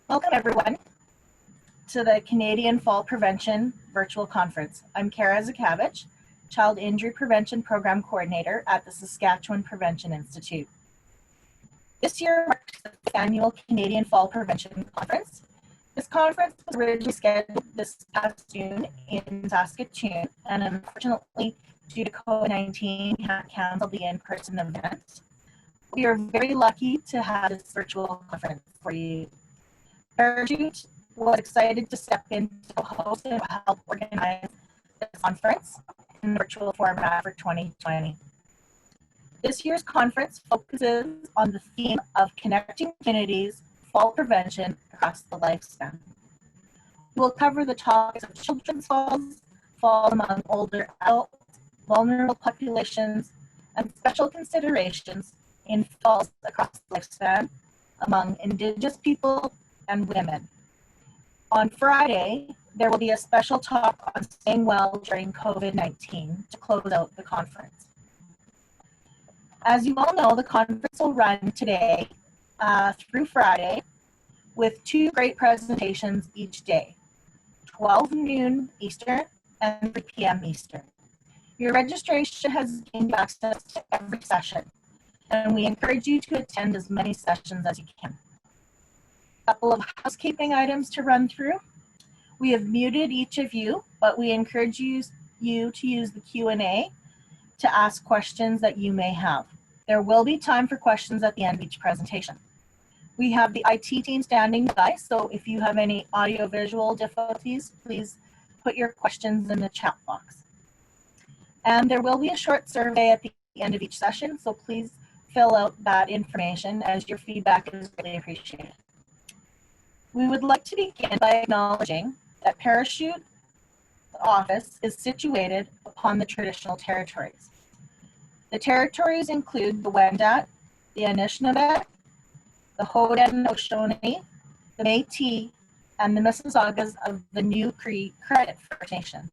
Welcome everyone to the Canadian Fall Prevention Virtual Conference. I'm Kara Zakavich, Child Injury Prevention Program Coordinator at the Saskatchewan Prevention Institute. This year marks the 5th annual Canadian Fall Prevention Conference. This conference was originally scheduled this past June in Saskatchewan, and unfortunately, due to COVID-19, we had to cancel the in-person event. We are very lucky to have this virtual conference for you. Parachute was excited to step in to host and help organize this conference in virtual format for 2020. This year's conference focuses on the theme of connecting communities, fall prevention across the lifespan. We'll cover the topics of children's falls, falls among older adults, vulnerable populations, and special considerations in falls across the lifespan among Indigenous people and women. On Friday, there will be a special talk on staying well during COVID-19 to close out the conference. As you all know, the conference will run today through Friday with 2 great presentations each day, 12 noon Eastern and 3 p.m. Eastern. Your registration has gained you access to every session, and we encourage you to attend as many sessions as you can. A couple of housekeeping items to run through. We have muted each of you, but we encourage you to use the Q&A to ask questions that you may have. There will be time for questions at the end of each presentation. We have the IT team standing by, so if you have any audio-visual difficulties, please put your questions in the chat box. And there will be a short survey at the end of each session, so please fill out that information as your feedback is really appreciated. We would like to begin by acknowledging that Parachute office is situated upon the traditional territories. The territories include the Wendat, the Anishinaabe, the Haudenosaunee, the Métis, and the Mississaugas of the New Cree Credit First Nation.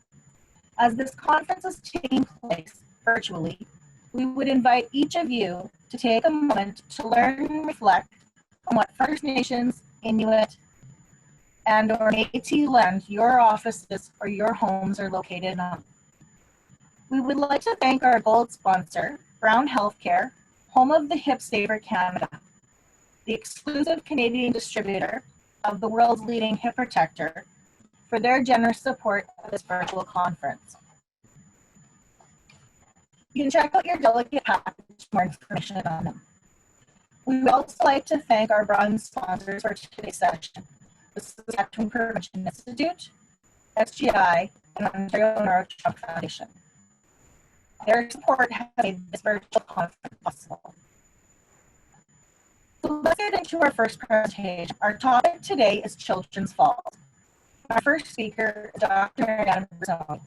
As this conference is taking place virtually, we would invite each of you to take a moment to learn and reflect on what First Nations, Inuit, and/or Métis land your offices or your homes are located on. We would like to thank our gold sponsor, Brown Healthcare, home of the Hip Saver Canada, the exclusive Canadian distributor of the world's leading hip protector, for their generous support of this virtual conference. You can check out your delegate package for more information on them. We would also like to thank our bronze sponsors for today's session, the Saskatchewan Prevention Institute, SGI, and Ontario Neurotrauma Foundation. Their support has made this virtual conference possible. So let's get into our first presentation. Our topic today is children's falls. Our first speaker is Dr. Mariana Bersoni.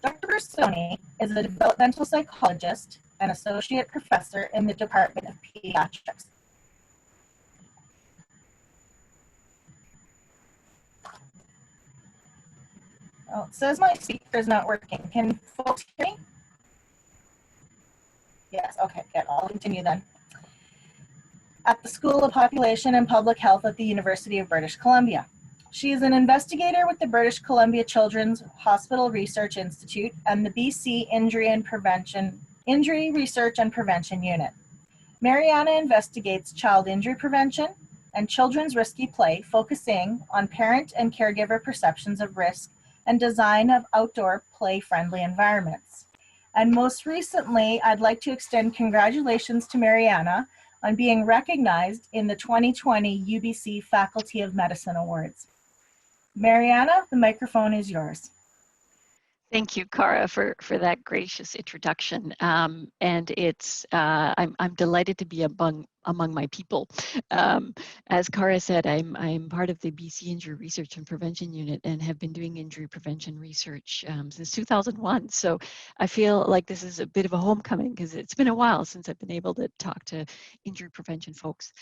Dr. Bersoni is a developmental psychologist and associate professor in the Department of Pediatrics. Oh, it says my speaker is not working. Can folks hear me? Yes, okay, good. I'll continue then. At the School of Population and Public Health at the University of British Columbia. She is an investigator with the British Columbia Children's Hospital Research Institute and the BC Injury Research and Prevention Unit. Mariana investigates child injury prevention and children's risky play, focusing on parent and caregiver perceptions of risk and design of outdoor play-friendly environments. And most recently, I'd like to extend congratulations to Mariana on being recognized in the 2020 UBC Faculty of Medicine Awards. Mariana, the microphone is yours. Thank you, Cara, for that gracious introduction. And it's I'm delighted to be among my people. As Cara said, I'm part of the BC Injury Research and Prevention Unit and have been doing injury prevention research since 2001. So I feel like this is a bit of a homecoming because it's been a while since I've been able to talk to injury prevention folks.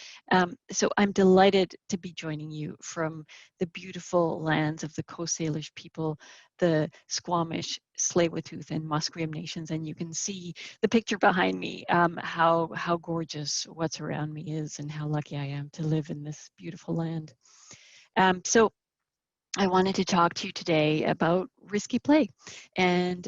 So I'm delighted to be joining you from the beautiful lands of the Coast Salish people, the Squamish, Tsleil-Waututh, and Musqueam nations, and you can see the picture behind me, how gorgeous what's around me is and how lucky I am to live in this beautiful land. So I wanted to talk to you today about risky play, and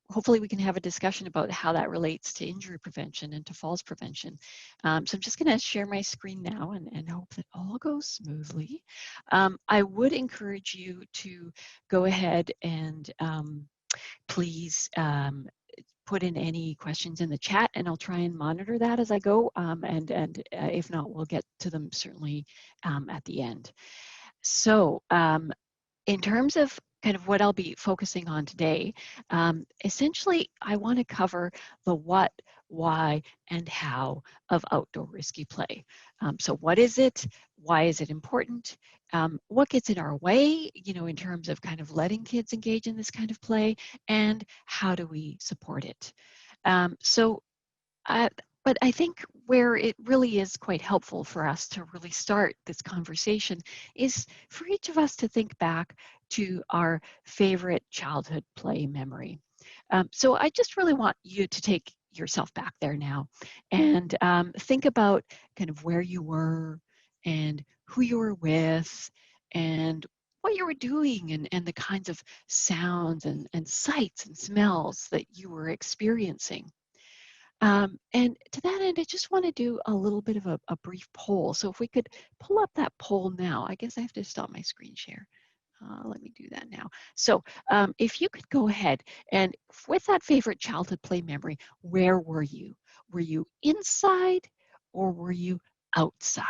hopefully we can have a discussion about how that relates to injury prevention and to falls prevention. So I'm just going to share my screen now and hope that all goes smoothly. I would encourage you to go ahead and please put in any questions in the chat, and I'll try and monitor that as I go. And if not, we'll get to them certainly at the end. So in terms of kind of what I'll be focusing on today, essentially I want to cover the what, why, and how of outdoor risky play. So what is it? Why is it important? What gets in our way, in terms of kind of letting kids engage in this kind of play, and how do we support it? But I think where it really is quite helpful for us to really start this conversation is for each of us to think back to our favorite childhood play memory. So I just really want you to take yourself back there now and think about kind of where you were and who you were with and what you were doing and the kinds of sounds and sights and smells that you were experiencing. And to that end, I just want to do a little bit of a brief poll. So if we could pull up that poll now, I guess I have to stop my screen share. Let me do that now. So if you could go ahead and with that favorite childhood play memory, where were you? Were you inside or were you outside?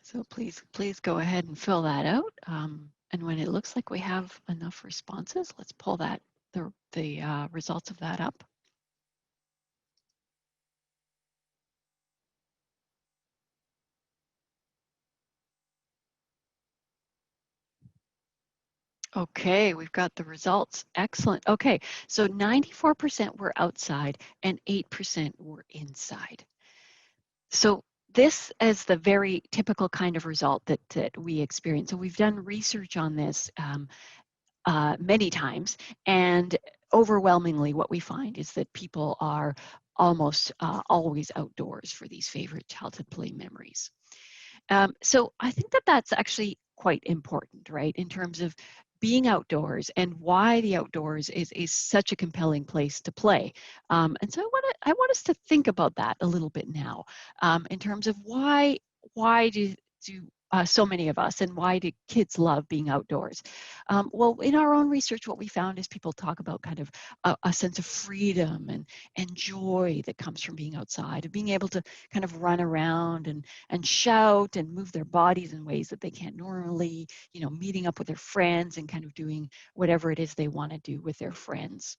So please go ahead and fill that out. And when it looks like we have enough responses, let's pull the results of that up. Okay, we've got the results. Excellent. Okay, so 94% were outside and 8% were inside. So this is the very typical kind of result that we experience. So we've done research on this many times, and overwhelmingly what we find is that people are almost always outdoors for these favorite childhood play memories. So I think that that's actually quite important, right, in terms of being outdoors and why the outdoors is such a compelling place to play. And so I want us to think about that a little bit now, in terms of why do so many of us, and why do kids love being outdoors? Well, in our own research, what we found is people talk about kind of a sense of freedom and joy that comes from being outside, of being able to kind of run around and shout and move their bodies in ways that they can't normally, meeting up with their friends and kind of doing whatever it is they want to do with their friends.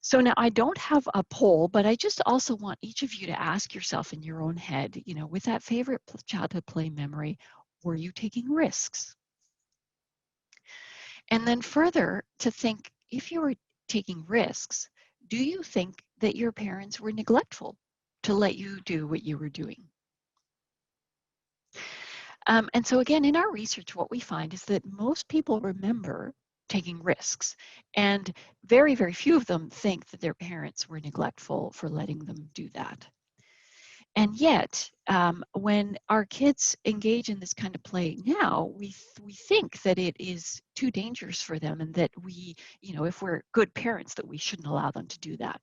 So now I don't have a poll, but I just also want each of you to ask yourself in your own head, with that favorite childhood play memory, were you taking risks? And then further to think, if you were taking risks, do you think that your parents were neglectful to let you do what you were doing? And so again, in our research, what we find is that most people remember taking risks, and very, very few of them think that their parents were neglectful for letting them do that. And yet, when our kids engage in this kind of play now, we think that it is too dangerous for them, and that we, if we're good parents, that we shouldn't allow them to do that.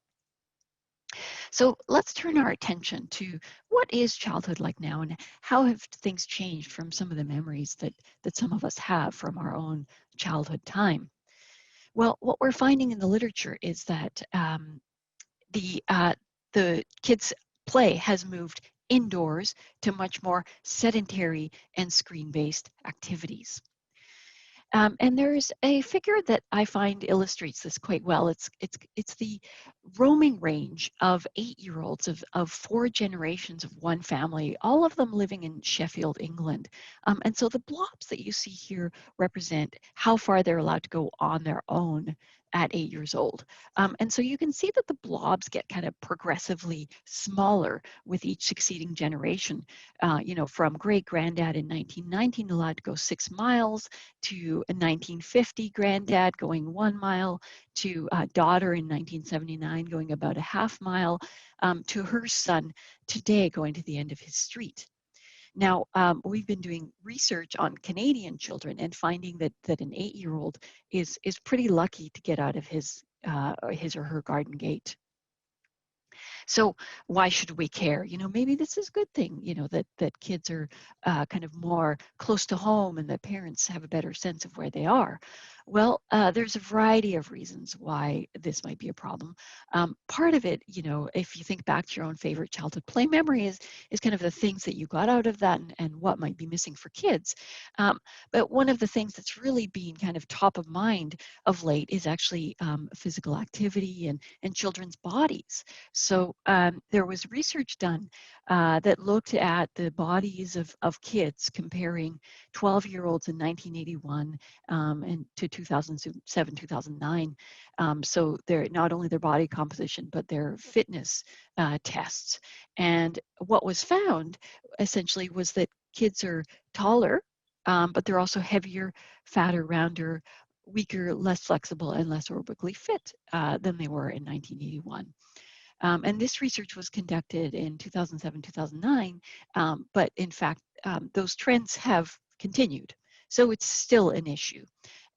So let's turn our attention to what is childhood like now, and how have things changed from some of the memories that some of us have from our own childhood time. Well, what we're finding in the literature is that the kids' play has moved indoors to much more sedentary and screen-based activities. And there's a figure that I find illustrates this quite well. It's the roaming range of 8-year-olds of 4 generations of one family, all of them living in Sheffield, England. And so the blobs that you see here represent how far they're allowed to go on their own at 8 years old. And so you can see that the blobs get kind of progressively smaller with each succeeding generation. From great granddad in 1919 allowed to go 6 miles, to a 1950 granddad going 1 mile, to daughter in 1979 going about a half mile, to her son today going to the end of his street. Now, we've been doing research on Canadian children and finding that an 8-year-old is pretty lucky to get out of his or her garden gate. So why should we care? Maybe this is a good thing, that kids are kind of more close to home and that parents have a better sense of where they are. Well, there's a variety of reasons why this might be a problem. Part of it, if you think back to your own favorite childhood play memory, is kind of the things that you got out of that and what might be missing for kids. But one of the things that's really been kind of top of mind of late is actually physical activity and children's bodies. So there was research done that looked at the bodies of kids comparing 12-year-olds in 1981 and to 2007, 2009. So they're not only their body composition, but their fitness tests. And what was found essentially was that kids are taller, but they're also heavier, fatter, rounder, weaker, less flexible, and less aerobically fit than they were in 1981. And this research was conducted in 2007, 2009, but in fact, those trends have continued. So it's still an issue.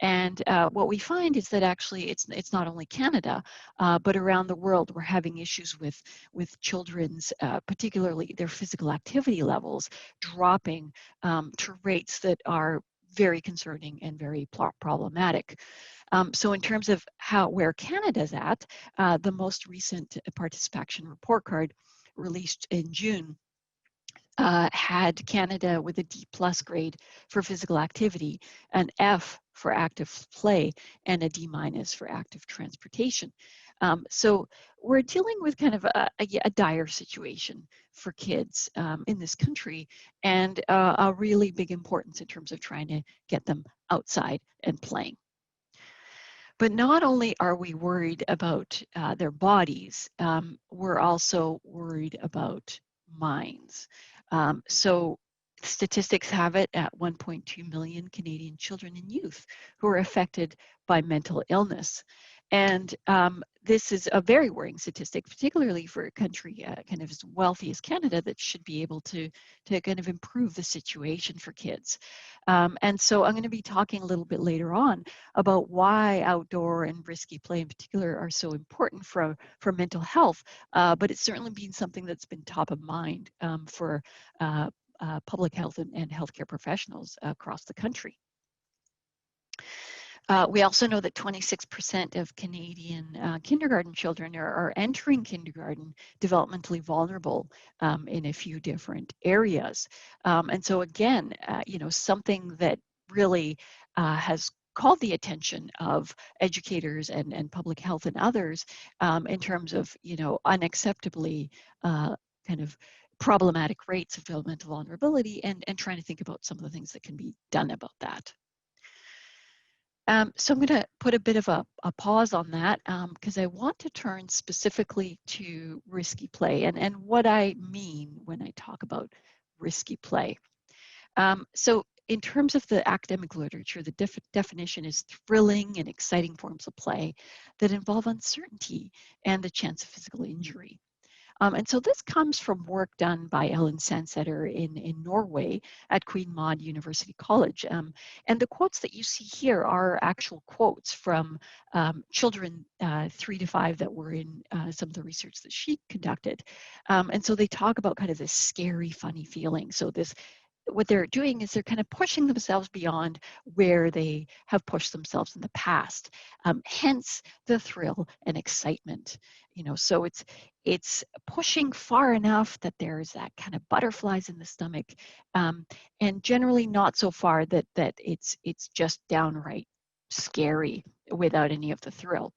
And what we find is that actually it's not only Canada, but around the world we're having issues with children's, particularly their physical activity levels, dropping to rates that are very concerning and very problematic. So in terms of where Canada's at, the most recent ParticipACTION Report Card released in June had Canada with a D+ grade for physical activity, an F for active play, and a D- for active transportation. So we're dealing with kind of a dire situation for kids in this country, and a really big importance in terms of trying to get them outside and playing. But not only are we worried about their bodies, we're also worried about minds. So statistics have it at 1.2 million Canadian children and youth who are affected by mental illness. And this is a very worrying statistic, particularly for a country kind of as wealthy as Canada that should be able to kind of improve the situation for kids. And so I'm going to be talking a little bit later on about why outdoor and risky play in particular are so important for mental health, but it's certainly been something that's been top of mind for public health and healthcare professionals across the country. We also know that 26% of Canadian kindergarten children are entering kindergarten developmentally vulnerable in a few different areas. And so again, something that really has called the attention of educators and public health and others in terms of, unacceptably kind of problematic rates of developmental vulnerability and trying to think about some of the things that can be done about that. So I'm going to put a bit of a pause on that because I want to turn specifically to risky play and what I mean when I talk about risky play. So in terms of the academic literature, the definition is thrilling and exciting forms of play that involve uncertainty and the chance of physical injury. And so this comes from work done by Ellen Sandseter in Norway at Queen Maud University College. And the quotes that you see here are actual quotes from children 3 to 5 that were in some of the research that she conducted. And so they talk about kind of this scary, funny feeling. So what they're doing is they're kind of pushing themselves beyond where they have pushed themselves in the past. Hence the thrill and excitement. So it's pushing far enough that there's that kind of butterflies in the stomach, and generally not so far that it's just downright scary without any of the thrill.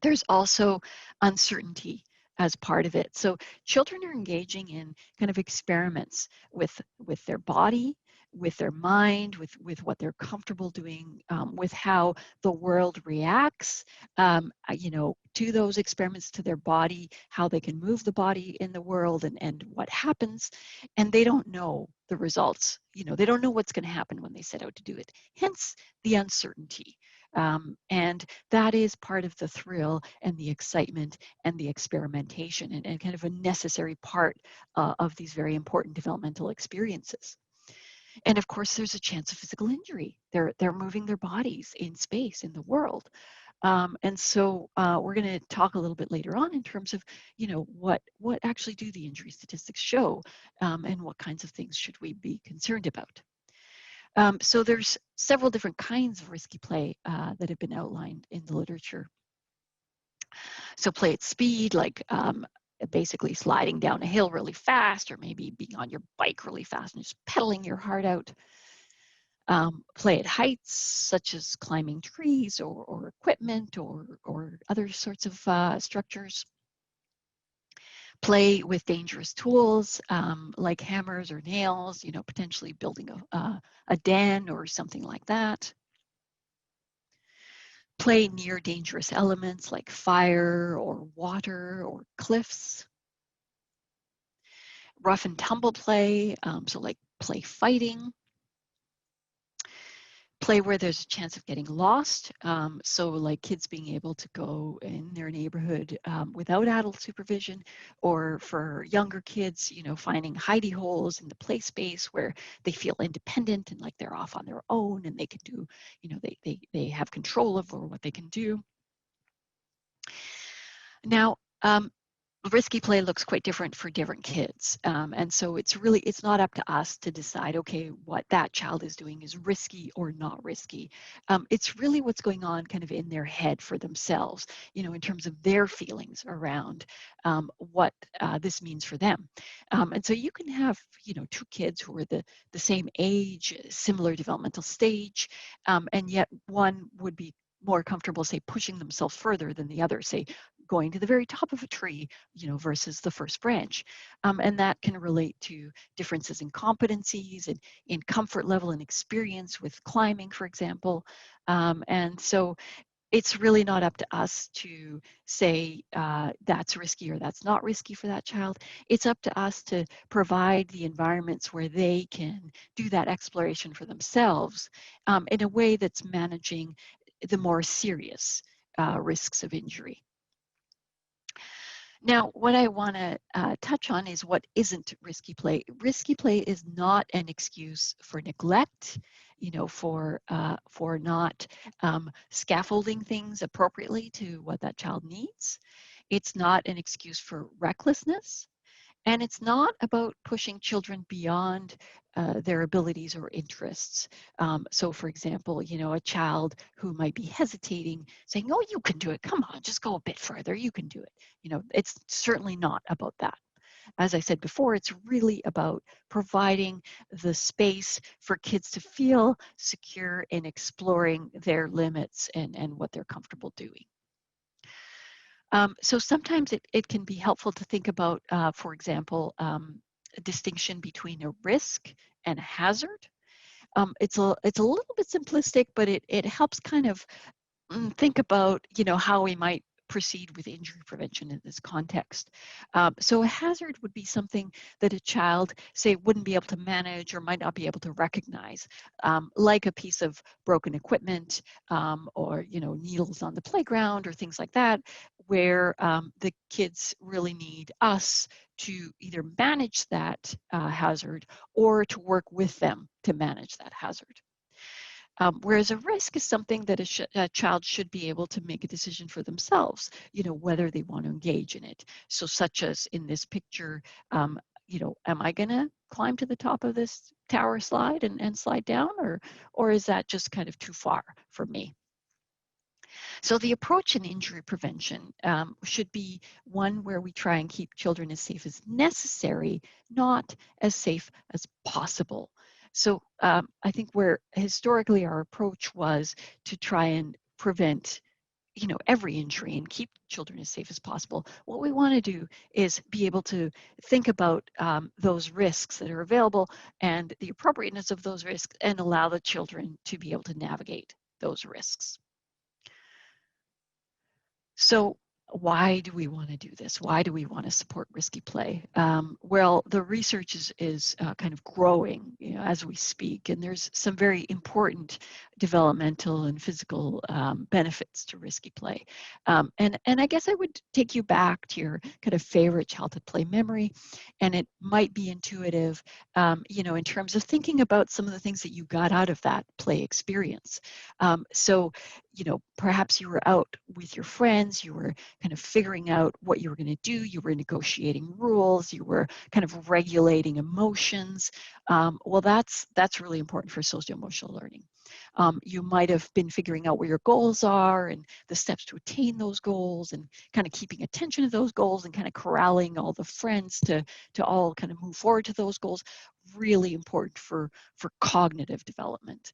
There's also uncertainty as part of it. So children are engaging in kind of experiments with their body, with their mind, with what they're comfortable doing, with how the world reacts, to those experiments, to their body, how they can move the body in the world, and what happens. And they don't know the results. They don't know what's going to happen when they set out to do it. Hence the uncertainty. And that is part of the thrill and the excitement and the experimentation, and kind of a necessary part of these very important developmental experiences. And of course, there's a chance of physical injury. They're moving their bodies in space, in the world. And so we're going to talk a little bit later on in terms of, what actually do the injury statistics show, and what kinds of things should we be concerned about. So there's several different kinds of risky play that have been outlined in the literature. So play at speed, like basically sliding down a hill really fast, or maybe being on your bike really fast and just pedaling your heart out. Play at heights, such as climbing trees or equipment or other sorts of structures. Play with dangerous tools like hammers or nails, potentially building a den or something like that. Play near dangerous elements like fire or water or cliffs. Rough and tumble play, so like play fighting. Play where there's a chance of getting lost, so like kids being able to go in their neighborhood without adult supervision, or for younger kids, finding hidey holes in the play space where they feel independent and like they're off on their own and they can do, they have control over what they can do. Now, risky play looks quite different for different kids. And so it's not up to us to decide, okay, what that child is doing is risky or not risky. It's really what's going on kind of in their head for themselves, in terms of their feelings around what this means for them. And so you can have, two kids who are the same age, similar developmental stage, and yet one would be more comfortable, say, pushing themselves further than the other, say, going to the very top of a tree, versus the first branch. And that can relate to differences in competencies and in comfort level and experience with climbing, for example. And so it's really not up to us to say that's risky or that's not risky for that child. It's up to us to provide the environments where they can do that exploration for themselves in a way that's managing the more serious risks of injury. Now, what I want to touch on is what isn't risky play. Risky play is not an excuse for neglect, for not scaffolding things appropriately to what that child needs. It's not an excuse for recklessness. And it's not about pushing children beyond their abilities or interests. So for example, a child who might be hesitating, saying, oh, you can do it, come on, just go a bit further, you can do it. It's certainly not about that. As I said before, it's really about providing the space for kids to feel secure in exploring their limits and what they're comfortable doing. So sometimes it can be helpful to think about, for example, a distinction between a risk and a hazard. It's a little bit simplistic, but it helps kind of think about, how we might proceed with injury prevention in this context. So a hazard would be something that a child, say, wouldn't be able to manage or might not be able to recognize, like a piece of broken equipment or, needles on the playground or things like that, where the kids really need us to either manage that hazard or to work with them to manage that hazard. Whereas a risk is something that a child should be able to make a decision for themselves, whether they want to engage in it. So such as in this picture, am I going to climb to the top of this tower slide and slide down, or is that just kind of too far for me? So the approach in injury prevention should be one where we try and keep children as safe as necessary, not as safe as possible. So I think where historically our approach was to try and prevent every injury and keep children as safe as possible. What we want to do is be able to think about those risks that are available and the appropriateness of those risks, and allow the children to be able to navigate those risks. So why do we want to do this? Why do we want to support risky play? Well, the research is kind of growing, as we speak, and there's some very important developmental and physical benefits to risky play. And I guess I would take you back to your kind of favorite childhood play memory, and it might be intuitive, in terms of thinking about some of the things that you got out of that play experience. So perhaps you were out with your friends, you were kind of figuring out what you were going to do, you were negotiating rules, you were kind of regulating emotions. Well, that's really important for social-emotional learning. You might have been figuring out what your goals are and the steps to attain those goals, and kind of keeping attention to those goals, and kind of corralling all the friends to all kind of move forward to those goals. Really important for cognitive development.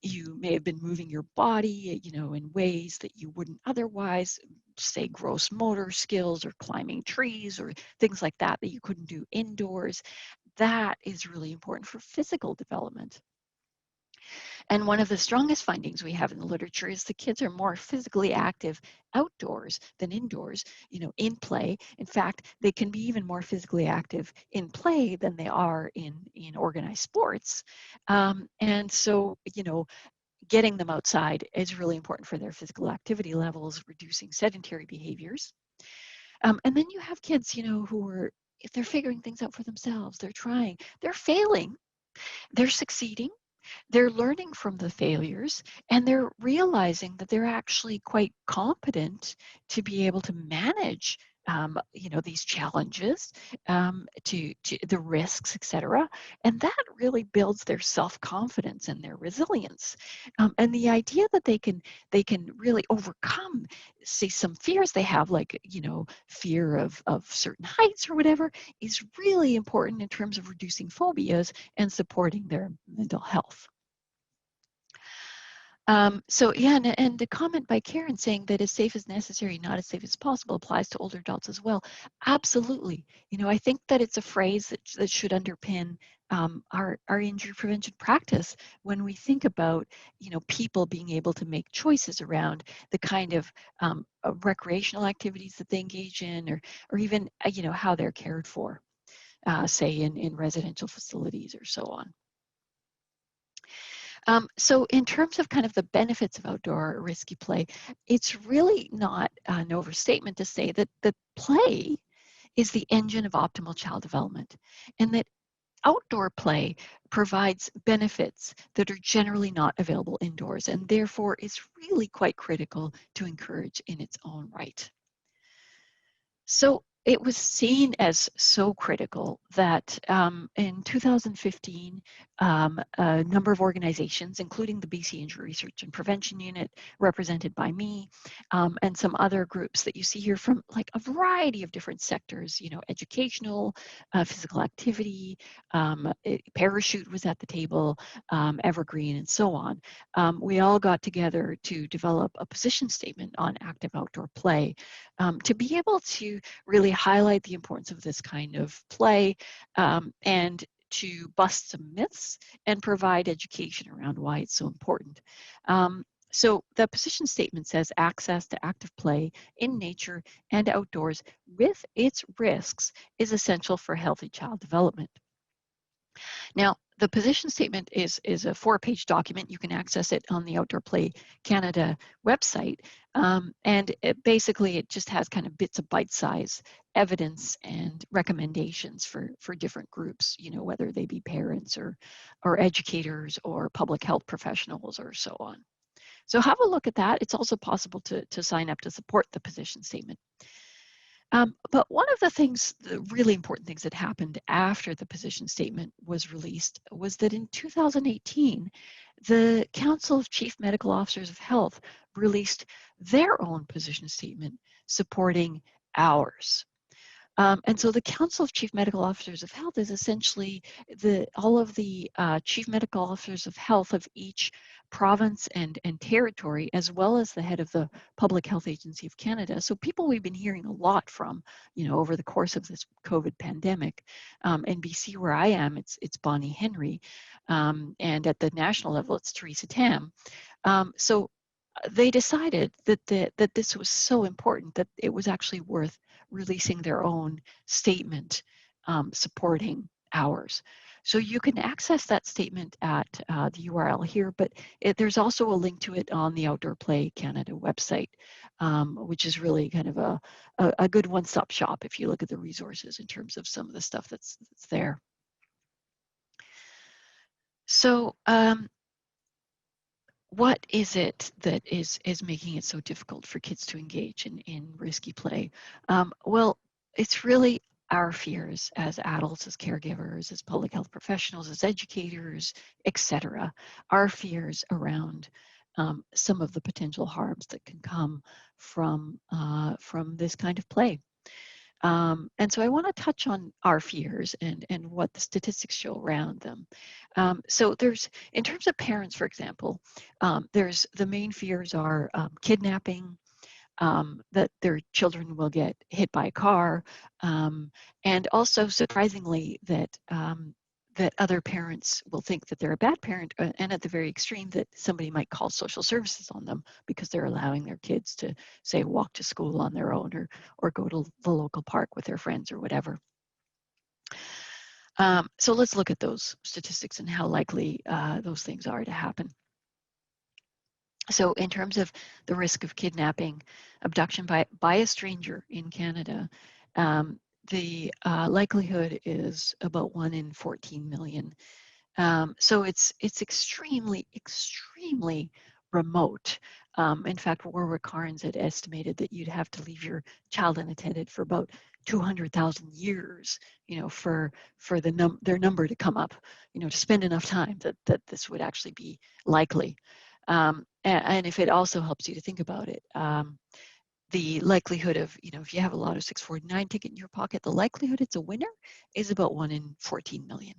You may have been moving your body, in ways that you wouldn't otherwise, say gross motor skills or climbing trees or things like that you couldn't do indoors. That is really important for physical development. And one of the strongest findings we have in the literature is the kids are more physically active outdoors than indoors, in play. In fact, they can be even more physically active in play than they are in organized sports. And so, getting them outside is really important for their physical activity levels, reducing sedentary behaviors. And then you have kids, who are, if they're figuring things out for themselves, they're trying, they're failing, they're succeeding, they're learning from the failures, and they're realizing that they're actually quite competent to be able to manage these challenges, to the risks, etc. And that really builds their self-confidence and their resilience. And the idea that they can really overcome, say, some fears they have, like fear of certain heights or whatever, is really important in terms of reducing phobias and supporting their mental health. So yeah, and the comment by Karen saying that as safe as necessary, not as safe as possible, applies to older adults as well. Absolutely. I think that it's a phrase that should underpin our injury prevention practice when we think about people being able to make choices around the kind of recreational activities that they engage in, or even how they're cared for, say in residential facilities or so on. So in terms of kind of the benefits of outdoor risky play, it's really not an overstatement to say that the play is the engine of optimal child development, and that outdoor play provides benefits that are generally not available indoors, and therefore is really quite critical to encourage in its own right. So it was seen as so critical that in 2015, a number of organizations, including the BC Injury Research and Prevention Unit, represented by me, and some other groups that you see here from like a variety of different sectors, educational, physical activity, Parachute was at the table, Evergreen, and so on. We all got together to develop a position statement on active outdoor play, to be able to really highlight the importance of this kind of play, and to bust some myths and provide education around why it's so important. So the position statement says access to active play in nature and outdoors with its risks is essential for healthy child development. Now, the position statement is a 4-page document. You can access it on the Outdoor Play Canada website. And it just has kind of bits of bite-size evidence and recommendations for different groups, whether they be parents or educators or public health professionals or so on. So have a look at that. It's also possible to sign up to support the position statement. But one of the really important things that happened after the position statement was released was that in 2018, the Council of Chief Medical Officers of Health released their own position statement supporting ours. And so the Council of Chief Medical Officers of Health is essentially all of the Chief Medical Officers of Health of each province and territory, as well as the head of the Public Health Agency of Canada. So people we've been hearing a lot from, over the course of this COVID pandemic. In BC, where I am, it's Bonnie Henry. And at the national level, it's Teresa Tam. So they decided that this was so important that it was actually worth releasing their own statement supporting ours. So you can access that statement at the URL here, but there's also a link to it on the Outdoor Play Canada website, which is really kind of a good one-stop shop if you look at the resources in terms of some of the stuff that's there. So what is it that is making it so difficult for kids to engage in risky play? Well, it's really our fears as adults, as caregivers, as public health professionals, as educators, etc. Our fears around some of the potential harms that can come from this kind of play. And so I want to touch on our fears and what the statistics show around them. So there's, in terms of parents, for example, there's the main fears are kidnapping, that their children will get hit by a car, and also surprisingly that other parents will think that they're a bad parent, and at the very extreme that somebody might call social services on them because they're allowing their kids to, say, walk to school on their own or go to the local park with their friends or whatever. So let's look at those statistics and how likely those things are to happen. So in terms of the risk of kidnapping, abduction by a stranger in Canada, the likelihood is about 1 in 14 million. So it's extremely, extremely remote. In fact, Warwick Carnes had estimated that you'd have to leave your child unattended for about 200,000 years, for their number to come up, to spend enough time that this would actually be likely. And if it also helps you to think about it, the likelihood of, if you have a Lotto 649 ticket in your pocket, the likelihood it's a winner is about 1 in 14 million.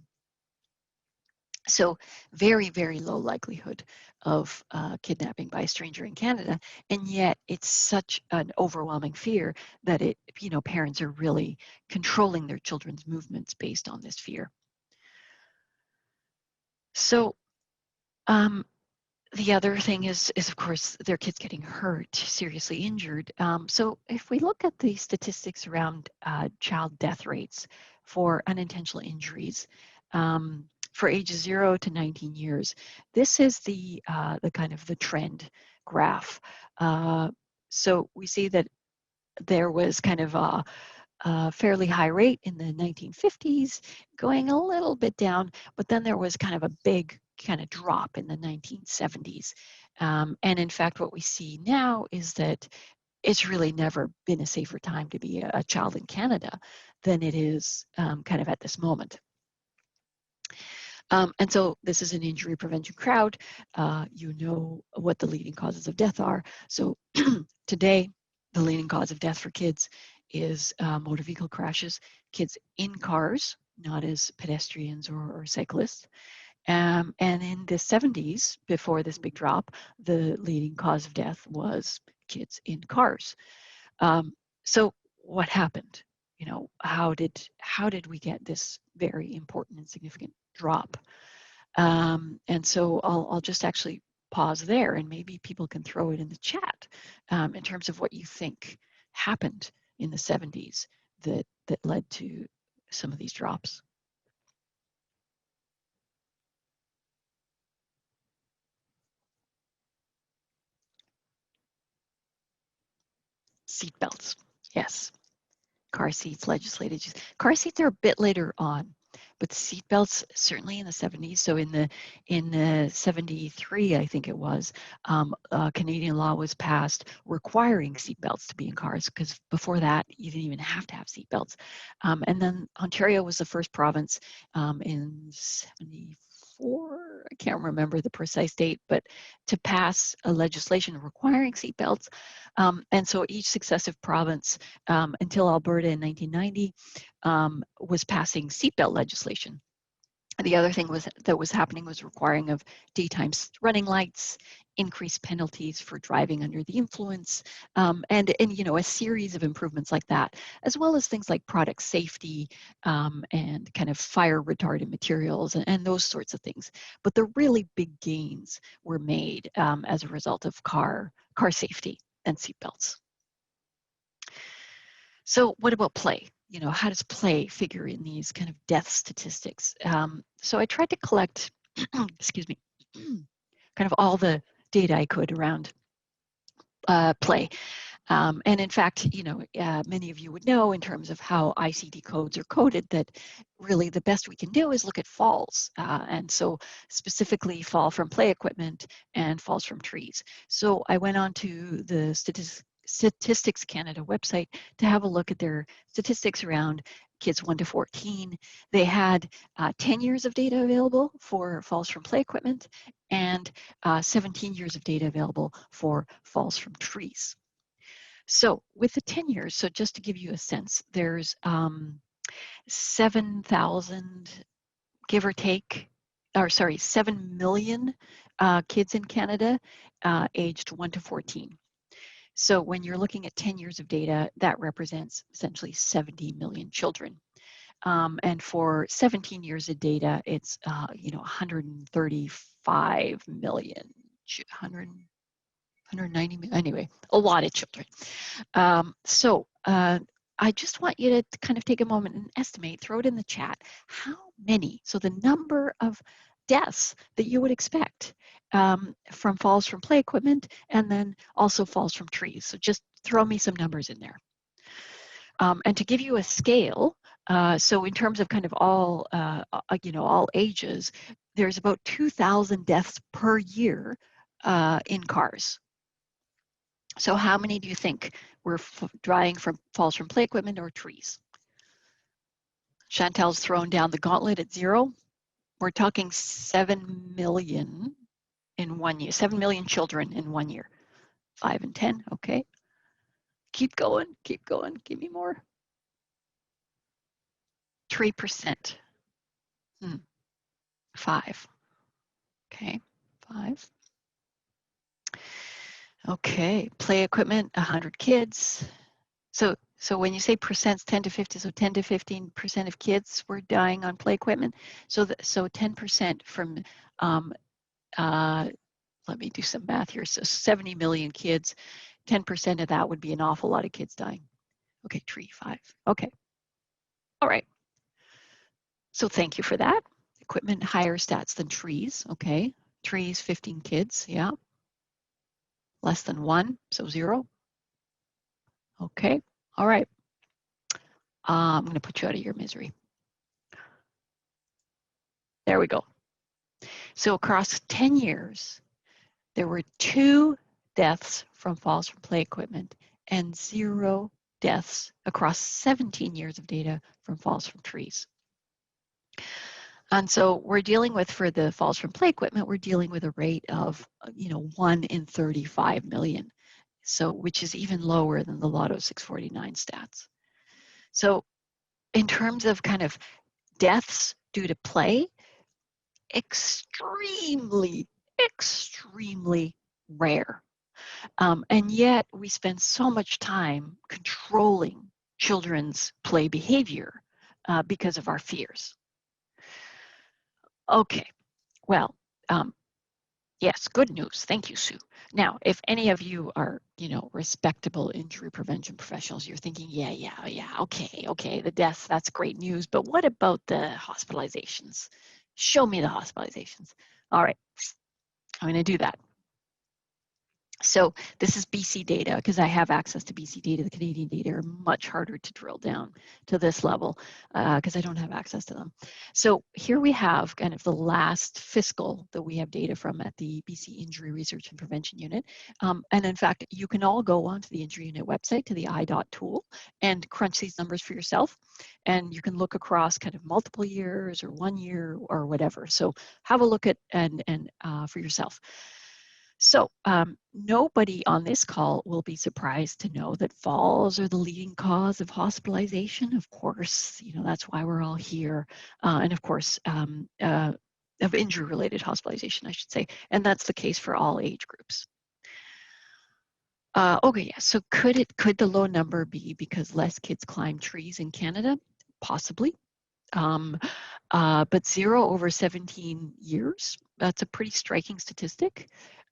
So very, very low likelihood of kidnapping by a stranger in Canada. And yet it's such an overwhelming fear that parents are really controlling their children's movements based on this fear. So the other thing is of course their kids getting hurt, seriously injured. So if we look at the statistics around child death rates for unintentional injuries for ages 0 to 19 years, this is the kind of the trend graph. So we see that there was kind of a fairly high rate in the 1950s, going a little bit down, but then there was kind of a big kind of drop in the 1970s. And in fact, what we see now is that it's really never been a safer time to be a child in Canada than it is kind of at this moment. And so this is an injury prevention crowd. You know what the leading causes of death are. So today, the leading cause of death for kids is motor vehicle crashes, kids in cars, not as pedestrians or cyclists. And in the 70s, before this big drop, the leading cause of death was kids in cars. So what happened? How did we get this very important and significant drop? And so I'll just actually pause there, and maybe people can throw it in the chat in terms of what you think happened in the 70s that led to some of these drops. Seatbelts, yes. Car seats legislated. Car seats are a bit later on, but seatbelts certainly in the 70s. So in the 73, I think it was, Canadian law was passed requiring seatbelts to be in cars, because before that you didn't even have to have seatbelts. And then Ontario was the first province in 74 2004, I can't remember the precise date, but to pass a legislation requiring seatbelts. And so each successive province, until Alberta in 1990, was passing seatbelt legislation. The other thing that was happening was requiring of daytime running lights, increased penalties for driving under the influence, and you know, a series of improvements like that, as well as things like product safety and kind of fire retardant materials and those sorts of things. But the really big gains were made as a result of car safety and seatbelts. So what about play? You know, how does play figure in these kind of death statistics? So I tried to collect, excuse me, kind of all the data I could around play. And in fact, you know, many of you would know in terms of how ICD codes are coded that really the best we can do is look at falls. And so specifically fall from play equipment and falls from trees. So I went on to the Statistics Canada website to have a look at their statistics around kids 1 to 14. They had 10 years of data available for falls from play equipment and 17 years of data available for falls from trees. So with the 10 years, so just to give you a sense, there's 7,000, give or take, or sorry, 7 million kids in Canada aged 1 to 14. So when you're looking at 10 years of data, that represents essentially 70 million children. And for 17 years of data, it's, you know, 135 million, 190 million, anyway, a lot of children. So I just want you to kind of take a moment and estimate, throw it in the chat, how many, so the number of deaths that you would expect from falls from play equipment and then also falls from trees. So just throw me some numbers in there. And to give you a scale, so in terms of kind of all, you know, all ages, there's about 2,000 deaths per year in cars. So how many do you think were dying from falls from play equipment or trees? Chantel's thrown down the gauntlet at 0. We're talking 7 million in 1 year, 7 million children in 1 year. 5 and 10, okay. Keep going, give me more. 3%. 5, okay, 5. Okay, play equipment, 100 kids. So when you say percents, 10 to 50, so 10 to 15% of kids were dying on play equipment. So 10% from, let me do some math here. So 70 million kids, 10% of that would be an awful lot of kids dying. Okay, tree 5. Okay. All right. So thank you for that. Equipment higher stats than trees. Okay. Trees, 15 kids. Yeah. Less than 1, so 0. Okay. All right. I'm going to put you out of your misery. There we go. So across 10 years, there were 2 deaths from falls from play equipment and 0 deaths across 17 years of data from falls from trees. And so we're dealing with, for the falls from play equipment, we're dealing with a rate of, you know, 1 in 35 million. So, which is even lower than the Lotto 649 stats. So in terms of kind of deaths due to play, extremely rare. And yet we spend so much time controlling children's play behavior because of our fears. Okay, well, yes, good news. Thank you, Sue. Now, if any of you are, you know, respectable injury prevention professionals, you're thinking, yeah, okay, the deaths, that's great news, but what about the hospitalizations? Show me the hospitalizations. All right, I'm going to do that. So this is BC data, because I have access to BC data. The Canadian data are much harder to drill down to this level because I don't have access to them. So here we have kind of the last fiscal that we have data from at the BC Injury Research and Prevention Unit. And in fact, you can all go onto the Injury Unit website to the I.dot tool and crunch these numbers for yourself. And you can look across kind of multiple years or 1 year or whatever. So have a look at and for yourself. So nobody on this call will be surprised to know that falls are the leading cause of hospitalization. Of course, you know, that's why we're all here. And of course, of injury-related hospitalization, I should say. And that's the case for all age groups. Okay, yeah, so could the low number be because less kids climb trees in Canada? Possibly. But 0 over 17 years, that's a pretty striking statistic.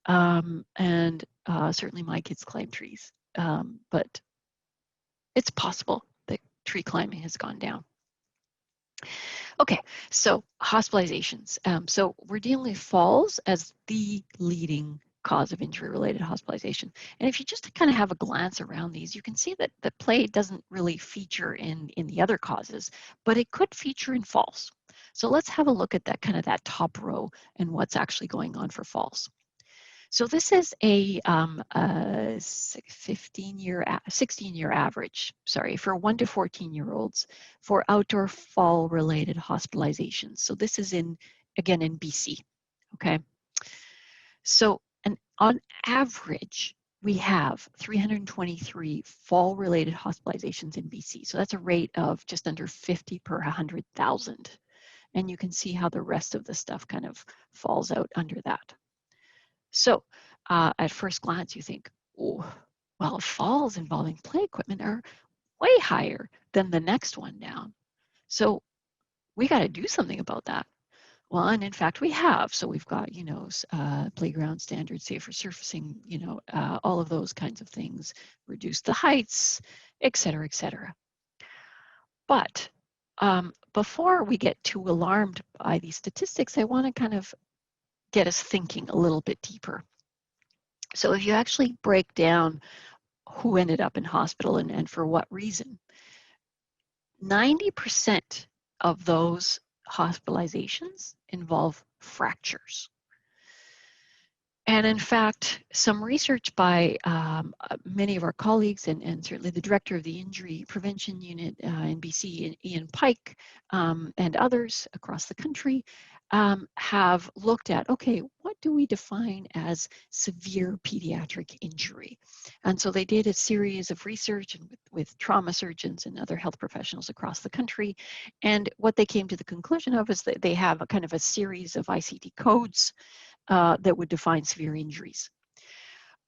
And certainly my kids climb trees, but it's possible that tree climbing has gone down. Okay, so hospitalizations. So we're dealing with falls as the leading cause of injury-related hospitalization. And if you just kind of have a glance around these, you can see that the play doesn't really feature in the other causes, but it could feature in falls. So let's have a look at that kind of that top row and what's actually going on for falls. So this is a 16-year average, sorry, for 1 to 14-year-olds for outdoor fall-related hospitalizations. So this is again in BC, okay? So on average, we have 323 fall-related hospitalizations in BC. So that's a rate of just under 50 per 100,000. And you can see how the rest of the stuff kind of falls out under that. So at first glance, you think, oh, well, falls involving play equipment are way higher than the next one down. So we got to do something about that. Well, and in fact, we have. So we've got, you know, playground standards, safer surfacing, you know, all of those kinds of things, reduce the heights, et cetera, et cetera. But before we get too alarmed by these statistics, I want to kind of get us thinking a little bit deeper. So if you actually break down who ended up in hospital and for what reason, 90% of those hospitalizations involve fractures. And in fact, some research by many of our colleagues and certainly the director of the Injury Prevention Unit in BC, Ian Pike, and others across the country have looked at, okay, what do we define as severe pediatric injury? And so they did a series of research and with trauma surgeons and other health professionals across the country. And what they came to the conclusion of is that they have a kind of a series of ICD codes that would define severe injuries.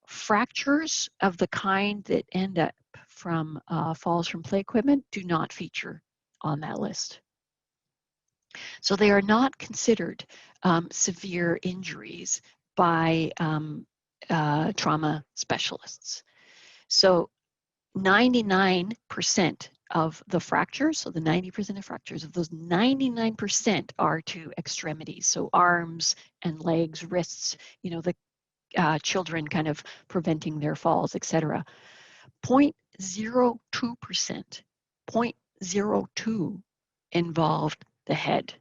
Fractures of the kind that end up from falls from play equipment do not feature on that list. So they are not considered severe injuries by trauma specialists. So 99% of the fractures, so the 90% of fractures, of those 99% are to extremities, so arms and legs, wrists, you know, the children kind of preventing their falls, etc. 0.02%, 0.02 involved the head.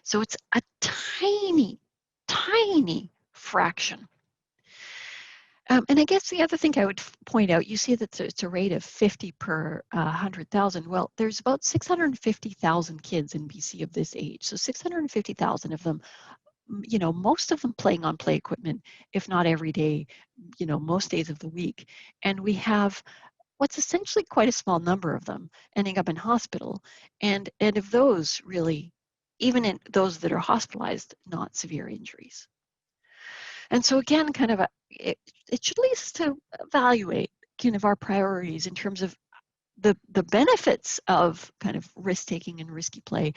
So it's a tiny, tiny fraction. And I guess the other thing I would point out, you see that it's a rate of 50 per 100,000. Well, there's about 650,000 kids in BC of this age. So 650,000 of them, you know, most of them playing on play equipment, if not every day, you know, most days of the week. And we have what's essentially quite a small number of them ending up in hospital. And of those really, even in those that are hospitalized, not severe injuries. And so again, kind of it should lead us to evaluate kind of our priorities in terms of the benefits of kind of risk-taking and risky play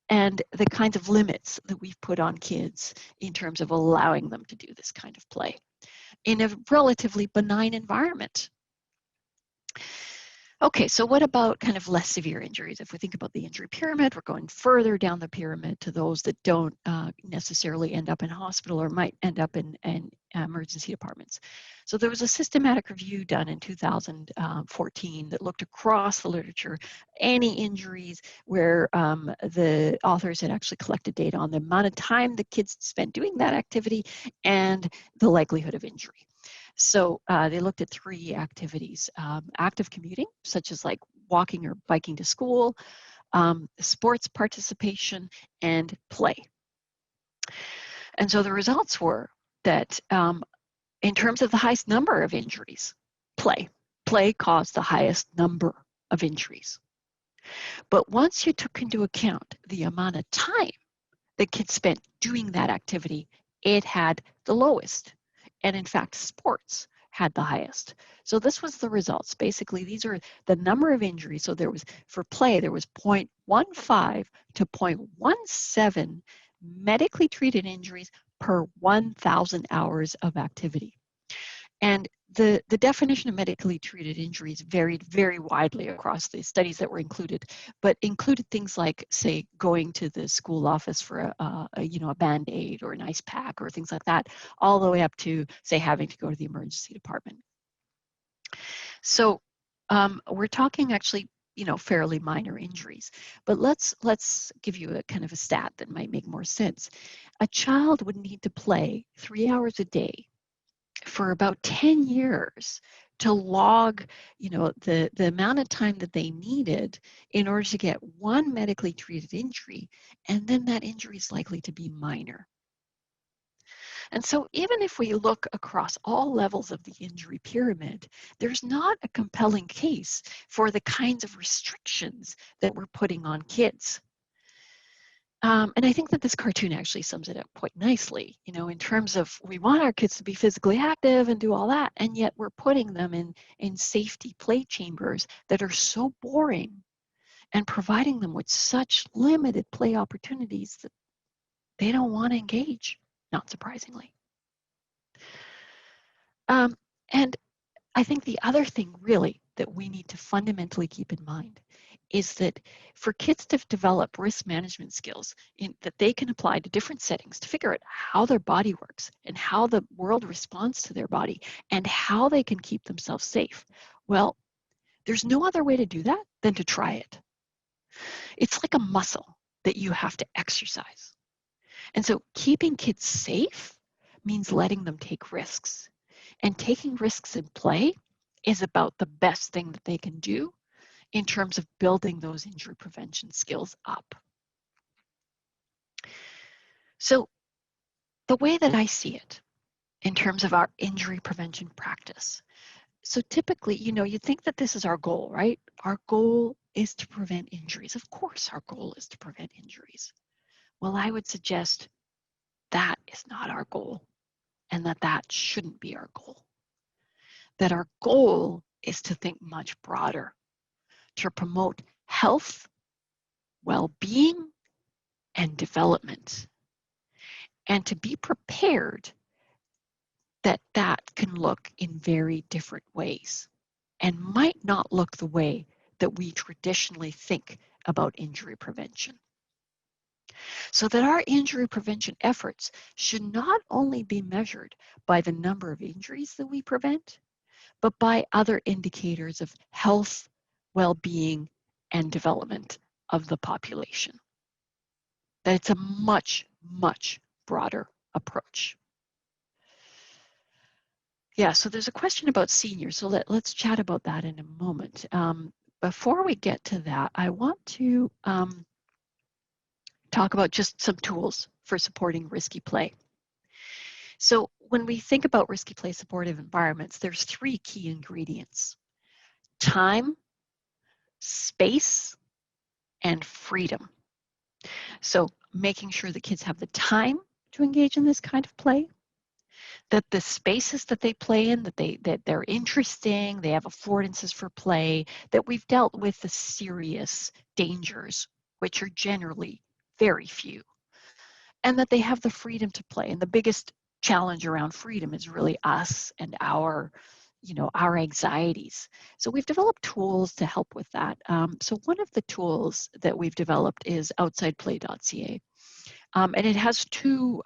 and the kinds of limits that we've put on kids in terms of allowing them to do this kind of play in a relatively benign environment. Okay, so what about kind of less severe injuries? If we think about the injury pyramid, we're going further down the pyramid to those that don't necessarily end up in hospital or might end up in emergency departments. So there was a systematic review done in 2014 that looked across the literature, any injuries where the authors had actually collected data on the amount of time the kids spent doing that activity and the likelihood of injury. So they looked at 3 activities: active commuting, such as like walking or biking to school, sports participation, and play. And so the results were that in terms of the highest number of injuries, play caused the highest number of injuries. But once you took into account the amount of time that kids spent doing that activity, it had the lowest. And in fact, sports had the highest. So this was the results. Basically, these are the number of injuries. So there was, for play, there was 0.15 to 0.17 medically treated injuries per 1,000 hours of activity. And the definition of medically treated injuries varied very widely across the studies that were included, but included things like, say, going to the school office for a Band-Aid or an ice pack or things like that, all the way up to, say, having to go to the emergency department. So we're talking actually, fairly minor injuries, but let's give you a kind of a stat that might make more sense. A child would need to play 3 hours a day for about 10 years to log, the amount of time that they needed in order to get one medically treated injury, and then that injury is likely to be minor. And so even if we look across all levels of the injury pyramid, there's not a compelling case for the kinds of restrictions that we're putting on kids. And I think that this cartoon actually sums it up quite nicely, in terms of we want our kids to be physically active and do all that, and yet we're putting them in safety play chambers that are so boring and providing them with such limited play opportunities that they don't want to engage, not surprisingly. And I think the other thing really that we need to fundamentally keep in mind is that for kids to develop risk management skills that they can apply to different settings to figure out how their body works and how the world responds to their body and how they can keep themselves safe, well, there's no other way to do that than to try it. It's like a muscle that you have to exercise. And so keeping kids safe means letting them take risks. And taking risks in play is about the best thing that they can do in terms of building those injury prevention skills up. So the way that I see it in terms of our injury prevention practice, so typically, you think that this is our goal, right? Our goal is to prevent injuries. Of course, our goal is to prevent injuries. Well, I would suggest that is not our goal and that shouldn't be our goal. That our goal is to think much broader, to promote health, well-being, and development, and to be prepared that can look in very different ways and might not look the way that we traditionally think about injury prevention. So that our injury prevention efforts should not only be measured by the number of injuries that we prevent, but by other indicators of health, well-being, and development of the population. That it's a much, much broader approach. Yeah, so there's a question about seniors, so let's chat about that in a moment. Before we get to that, I want to talk about just some tools for supporting risky play. So when we think about risky play supportive environments, there's 3 key ingredients: time, space, and freedom. So making sure the kids have the time to engage in this kind of play, that the spaces that they play in, that they're interesting, they have affordances for play, that we've dealt with the serious dangers, which are generally very few, and that they have the freedom to play. And the biggest challenge around freedom is really us and our our anxieties. So we've developed tools to help with that. So one of the tools that we've developed is OutsidePlay.ca. And it has two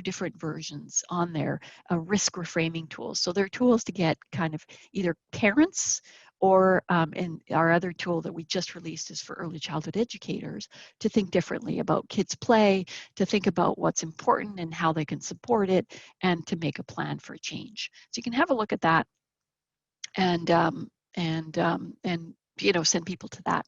different versions on there, risk reframing tools. So they're tools to get kind of either parents or, and our other tool that we just released is for early childhood educators to think differently about kids' play, to think about what's important and how they can support it, and to make a plan for change. So you can have a look at that and send people to that.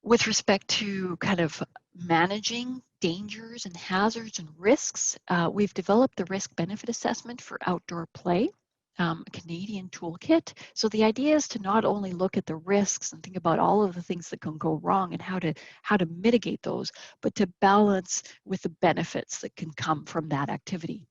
With respect to kind of managing dangers and hazards and risks, we've developed the risk benefit assessment for outdoor play, a Canadian toolkit. So the idea is to not only look at the risks and think about all of the things that can go wrong and how to mitigate those, but to balance with the benefits that can come from that activity.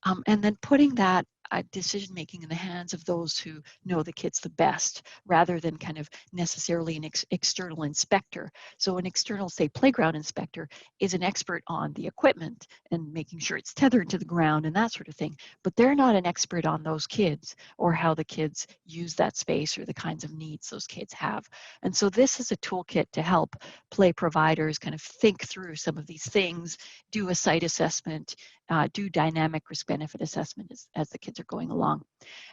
And then putting that decision making in the hands of those who know the kids the best, rather than kind of necessarily an external inspector. So an external, say, playground inspector is an expert on the equipment and making sure it's tethered to the ground and that sort of thing, but they're not an expert on those kids or how the kids use that space or the kinds of needs those kids have. And so this is a toolkit to help play providers kind of think through some of these things, do a site assessment, do dynamic risk benefit assessment as the kids are going along.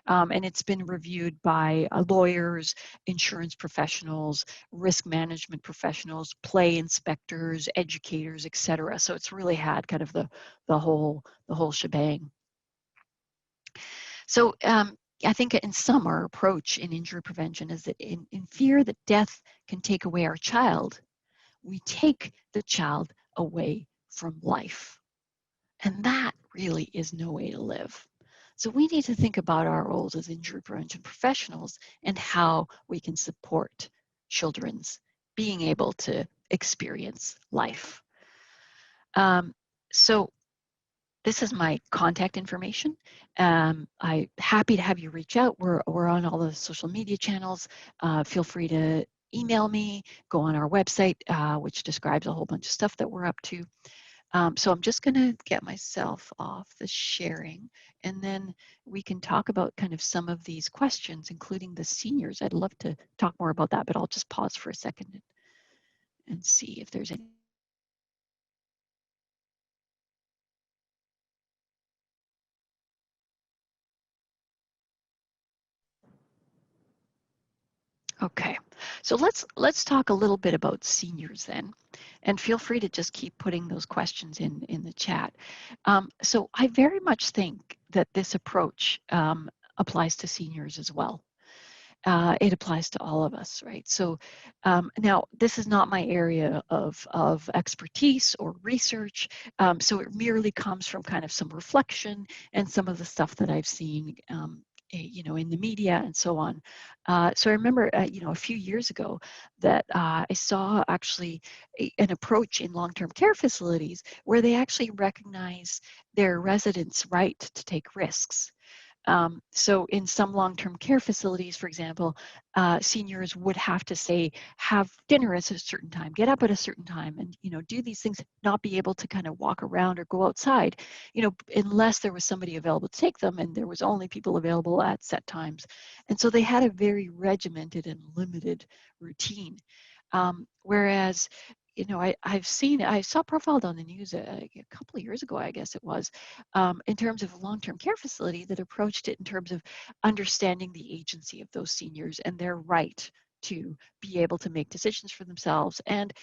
And it's been reviewed by lawyers, insurance professionals, risk management professionals, play inspectors, educators, etc. So it's really had kind of the whole shebang. So I think in sum, our approach in injury prevention is that in fear that death can take away our child, we take the child away from life. And that really is no way to live. So we need to think about our roles as injury prevention professionals and how we can support children's being able to experience life. So this is my contact information. I'm happy to have you reach out. We're on all the social media channels. Feel free to email me, go on our website, which describes a whole bunch of stuff that we're up to. So I'm just going to get myself off the sharing, and then we can talk about kind of some of these questions, including the seniors. I'd love to talk more about that, but I'll just pause for a second and see if there's any. Okay, so let's talk a little bit about seniors then, and feel free to just keep putting those questions in the chat. So I very much think that this approach applies to seniors as well. It applies to all of us, right? So now this is not my area of expertise or research, so it merely comes from kind of some reflection and some of the stuff that I've seen in the media and so on. So I remember, a few years ago that I saw actually an approach in long-term care facilities where they actually recognize their residents' right to take risks. So in some long-term care facilities, for example, seniors would have to say, have dinner at a certain time, get up at a certain time, and do these things, not be able to kind of walk around or go outside, unless there was somebody available to take them, and there was only people available at set times. And so they had a very regimented and limited routine. Whereas I saw profiled on the news a couple of years ago, I guess it was, in terms of a long-term care facility that approached it in terms of understanding the agency of those seniors and their right to be able to make decisions for themselves, and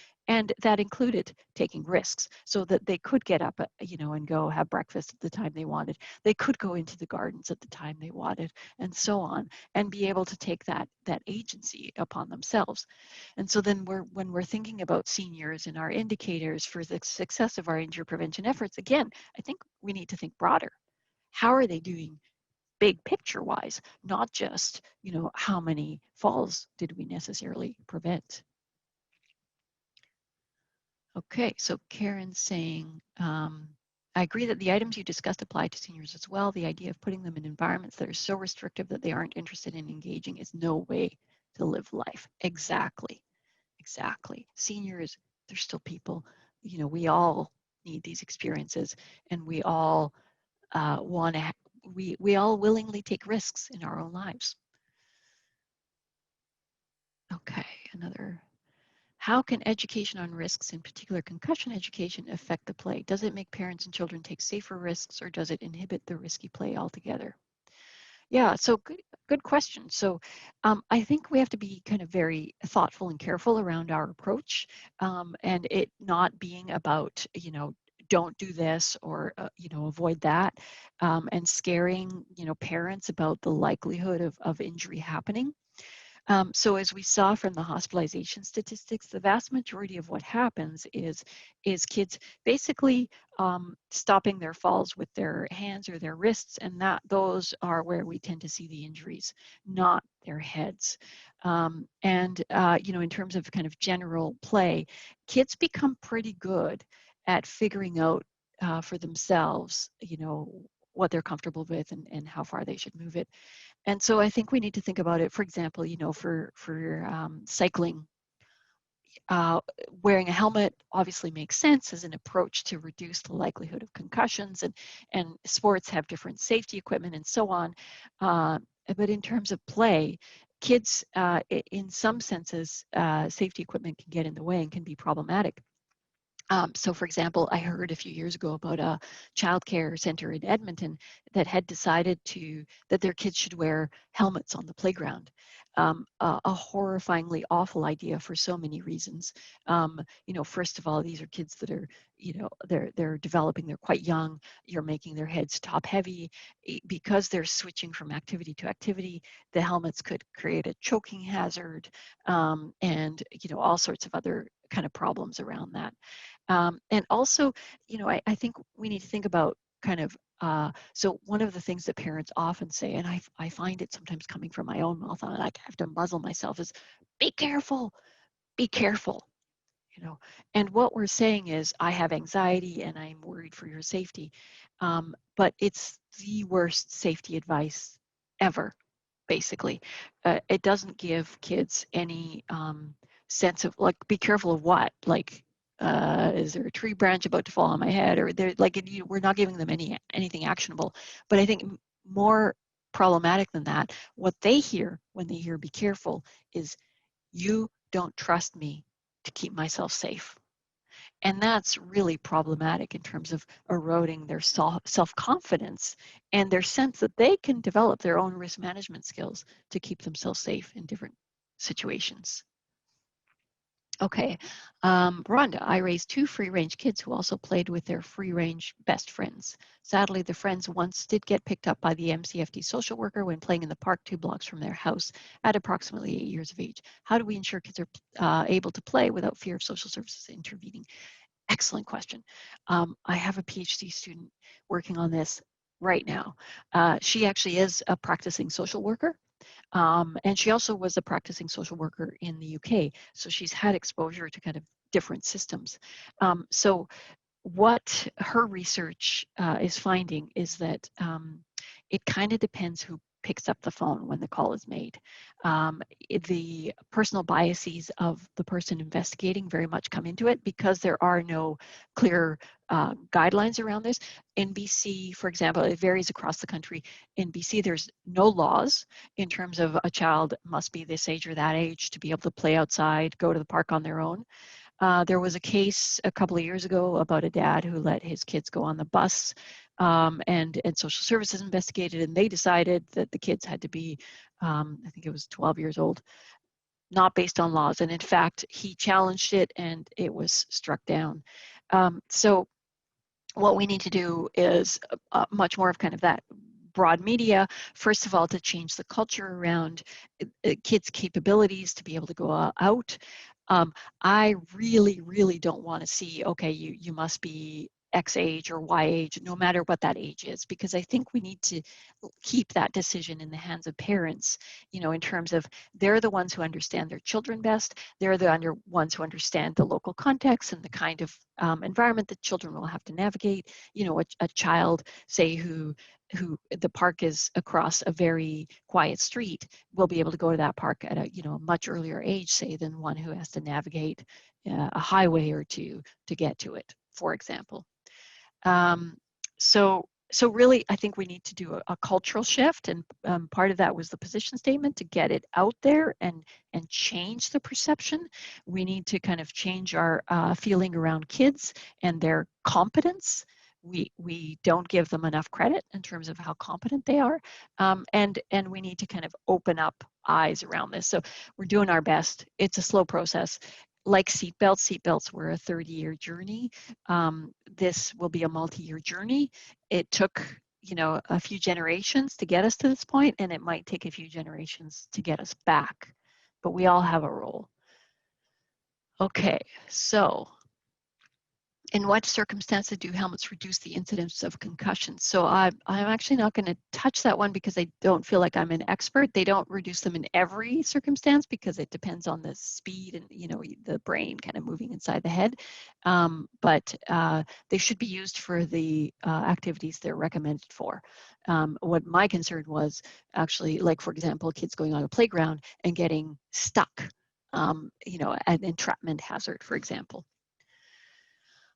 that included taking risks, so that they could get up, and go have breakfast at the time they wanted. They could go into the gardens at the time they wanted, and so on, and be able to take that agency upon themselves. And so then when we're thinking about seniors and our indicators for the success of our injury prevention efforts, again, I think we need to think broader. How are they doing big picture wise, not just, how many falls did we necessarily prevent? Okay, so Karen's saying, I agree that the items you discussed apply to seniors as well. The idea of putting them in environments that are so restrictive that they aren't interested in engaging is no way to live life. Exactly. Seniors, they're still people. We all need these experiences, and we all want to we all willingly take risks in our own lives. Okay, another. How can education on risks, in particular concussion education, affect the play? Does it make parents and children take safer risks, or does it inhibit the risky play altogether? Yeah, so good question. So I think we have to be kind of very thoughtful and careful around our approach, and it not being about, don't do this or, avoid that, and scaring, parents about the likelihood of injury happening. So as we saw from the hospitalization statistics, the vast majority of what happens is kids basically stopping their falls with their hands or their wrists, and those are where we tend to see the injuries, not their heads. In terms of kind of general play, kids become pretty good at figuring out for themselves, what they're comfortable with and how far they should move it. And so I think we need to think about it, for example, for cycling, wearing a helmet obviously makes sense as an approach to reduce the likelihood of concussions, and sports have different safety equipment and so on. But in terms of play, kids, in some senses, safety equipment can get in the way and can be problematic. So for example, I heard a few years ago about a childcare center in Edmonton that had decided that their kids should wear helmets on the playground. A horrifyingly awful idea for so many reasons. First of all, these are kids that are, they're developing, they're quite young, you're making their heads top heavy. Because they're switching from activity to activity, the helmets could create a choking hazard, and all sorts of other kind of problems around that. And also, I think we need to think about kind of, so one of the things that parents often say, and I find it sometimes coming from my own mouth, and I have to muzzle myself, is be careful, be careful. And what we're saying is, I have anxiety and I'm worried for your safety. But it's the worst safety advice ever, basically. It doesn't give kids any sense of, like, be careful of what? Like, is there a tree branch about to fall on my head? Or they're like, we're not giving them anything actionable. But I think more problematic than that, what they hear when they hear be careful is, you don't trust me to keep myself safe. And that's really problematic in terms of eroding their self-confidence and their sense that they can develop their own risk management skills to keep themselves safe in different situations. Okay, Rhonda, I raised 2 free-range kids who also played with their free-range best friends. Sadly, the friends once did get picked up by the MCFD social worker when playing in the park 2 blocks from their house at approximately 8 years of age. How do we ensure kids are able to play without fear of social services intervening? Excellent question. I have a PhD student working on this right now. She actually is a practicing social worker. And she also was a practicing social worker in the UK. So she's had exposure to kind of different systems. So what her research is finding is that it kind of depends who picks up the phone when the call is made. The personal biases of the person investigating very much come into it, because there are no clear guidelines around this. In BC, for example, it varies across the country. In BC, there's no laws in terms of a child must be this age or that age to be able to play outside, go to the park on their own. There was a case a couple of years ago about a dad who let his kids go on the bus, and social services investigated, and they decided that the kids had to be, I think it was 12 years old, not based on laws. And in fact, he challenged it and it was struck down. So what we need to do is much more of kind of that broad media, first of all, to change the culture around kids' capabilities to be able to go out. I really, really don't want to see, okay, you must be X age or Y age, no matter what that age is, because I think we need to keep that decision in the hands of parents, in terms of, they're the ones who understand their children best. They're the ones who understand the local context and the kind of environment that children will have to navigate. A child, say, who the park is across a very quiet street, will be able to go to that park at a much earlier age, say, than one who has to navigate a highway or two to get to it, for example. So so really, I think we need to do a cultural shift, and part of that was the position statement to get it out there and change the perception. We need to kind of change our feeling around kids and their competence. We don't give them enough credit in terms of how competent they are, and we need to kind of open up eyes around this. So we're doing our best. It's a slow process. Like seatbelts were a 30-year journey. This will be a multi-year journey. It took, you know, a few generations to get us to this point, and it might take a few generations to get us back, but we all have a role. Okay, so in what circumstances do helmets reduce the incidence of concussions? So I'm actually not going to touch that one because I don't feel like I'm an expert. They don't reduce them in every circumstance because it depends on the speed and, you know, the brain kind of moving inside the head. But they should be used for the activities they're recommended for. What my concern was actually, like, for example, kids going on a playground and getting stuck, you know, an entrapment hazard, for example.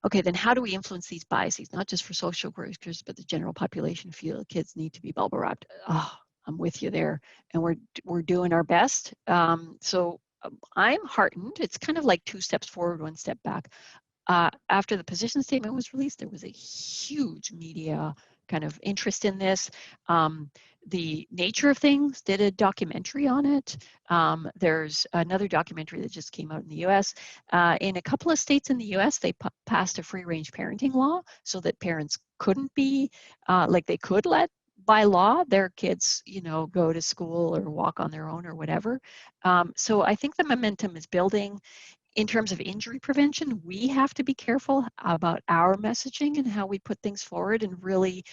Okay, then how do we influence these biases, not just for social workers, but the general population feel kids need to be bubble wrapped? Oh, I'm with you there. And we're doing our best. I'm heartened. It's kind of like 2 steps forward, 1 step back. After the position statement was released, there was a huge media kind of interest in this. The Nature of Things did a documentary on it. There's another documentary that just came out in the US. In a couple of states in the US, they passed a free-range parenting law so that parents couldn't be, like, they could let, by law, their kids, you know, go to school or walk on their own or whatever. So I think the momentum is building. In terms of injury prevention, we have to be careful about our messaging and how we put things forward, and really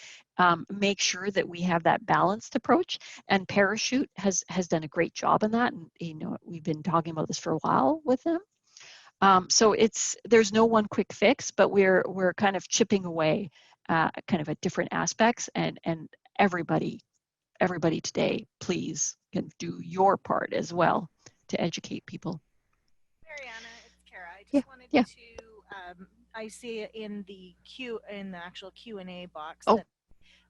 make sure that we have that balanced approach. And Parachute has done a great job in that. And, you know, we've been talking about this for a while with them. So there's no one quick fix, but we're kind of chipping away kind of at different aspects, and everybody today, please, can do your part as well to educate people. Mariana, it's Kara. I Yeah, just wanted yeah. to. I see in the actual Q&A box Oh,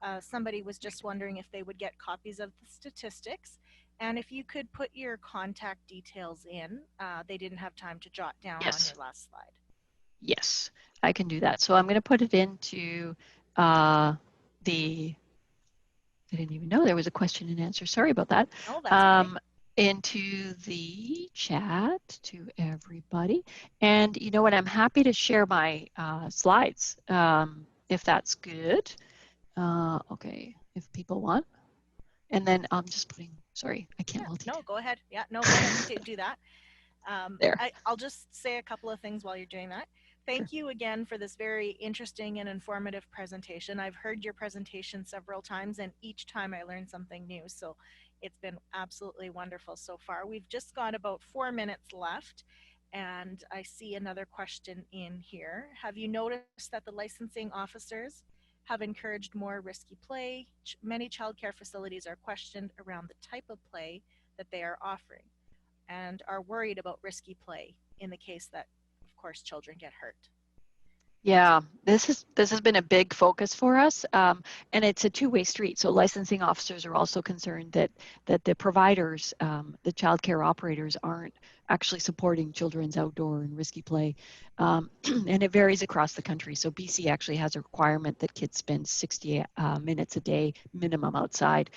that somebody was just wondering if they would get copies of the statistics, and if you could put your contact details in. They didn't have time to jot down on yes. your last slide. Yes, I can do that. So I'm going to put it into the, I didn't even know there was a question and answer. Sorry about that. Oh, that's okay. Into the chat to everybody. And you know what? I'm happy to share my slides if that's good. Okay, if people want. And then I'm just putting, sorry, I can't Yeah, no, multitask. go ahead. Yeah, no, go ahead and do that. There. I'll just say a couple of things while you're doing that. Sure. Thank you again for this very interesting and informative presentation. I've heard your presentation several times, and each time I learn something new. So it's been absolutely wonderful so far. We've just got about 4 minutes left, and I see another question in here. Have you noticed that the licensing officers have encouraged more risky play? Many childcare facilities are questioned around the type of play that they are offering and are worried about risky play in the case that, of course, children get hurt. Yeah, this has been a big focus for us, and it's a two-way street. So licensing officers are also concerned that the providers, the child care operators, aren't actually supporting children's outdoor and risky play, and it varies across the country. So BC actually has a requirement that kids spend 60 minutes a day minimum outside.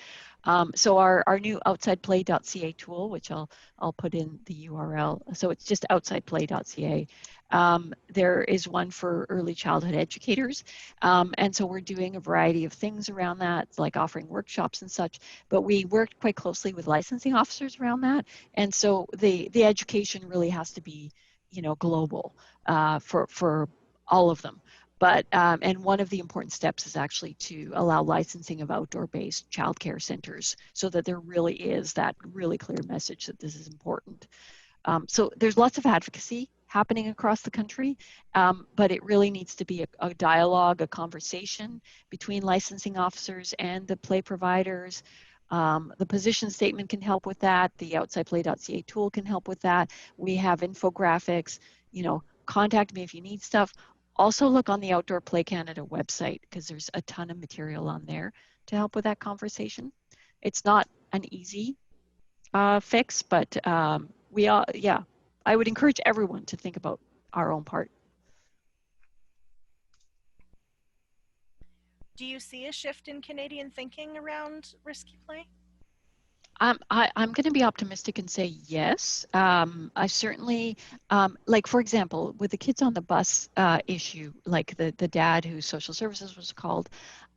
So our new outsideplay.ca tool, which I'll put in the URL. So it's just outsideplay.ca. There is one for early childhood educators. And so we're doing a variety of things around that, like offering workshops and such, but we worked quite closely with licensing officers around that. And so the education really has to be, you know, global for all of them. But, and one of the important steps is actually to allow licensing of outdoor-based childcare centers so that there really is that really clear message that this is important. So there's lots of advocacy happening across the country, but it really needs to be a dialogue, a conversation between licensing officers and the play providers. The position statement can help with that. The outsideplay.ca tool can help with that. We have infographics, you know, contact me if you need stuff. Also look on the Outdoor Play Canada website because there's a ton of material on there to help with that conversation. It's not an easy fix, but yeah, I would encourage everyone to think about our own part. Do you see a shift in Canadian thinking around risky play? I'm going to be optimistic and say yes. I certainly, like for example, with the kids on the bus issue, like the dad whose social services was called,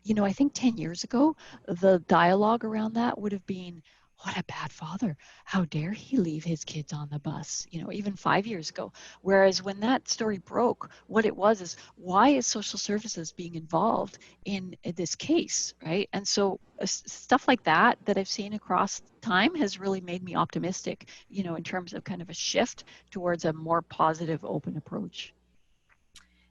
you know, I think 10 years ago, the dialogue around that would have been, what a bad father. How dare he leave his kids on the bus? You know, even 5 years ago. Whereas when that story broke, what it was is, why is social services being involved in this case, right? And so stuff like that I've seen across time has really made me optimistic, you know, in terms of kind of a shift towards a more positive, open approach.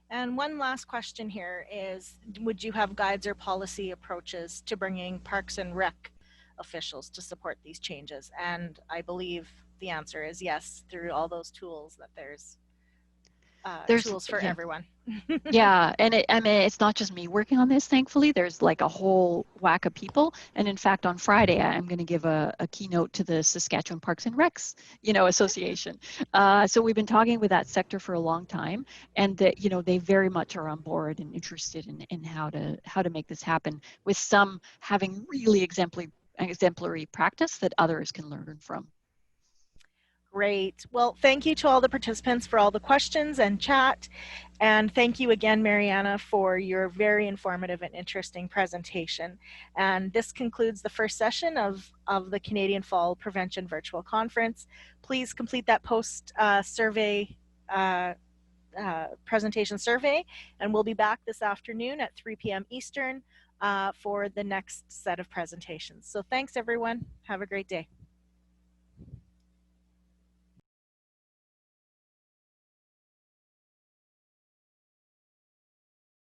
And one last question here is, would you have guides or policy approaches to bringing Parks and Rec officials to support these changes? And I believe the answer is yes, through all those tools that there's tools for Yeah. everyone. Yeah, and I mean, it's not just me working on this, thankfully. There's like a whole whack of people. And in fact, on Friday, I'm going to give a keynote to the Saskatchewan Parks and Recs, you know, Association. So we've been talking with that sector for a long time, and that, you know, they very much are on board and interested in how to make this happen, with some having really exemplary practice that others can learn from. Great. Well, thank you to all the participants for all the questions and chat. And thank you again, Mariana, for your very informative and interesting presentation. And this concludes the first session of the Canadian Fall Prevention Virtual Conference. Please complete that post survey presentation survey, and we'll be back this afternoon at 3 p.m. Eastern for the next set of presentations. So thanks, everyone. Have a great day.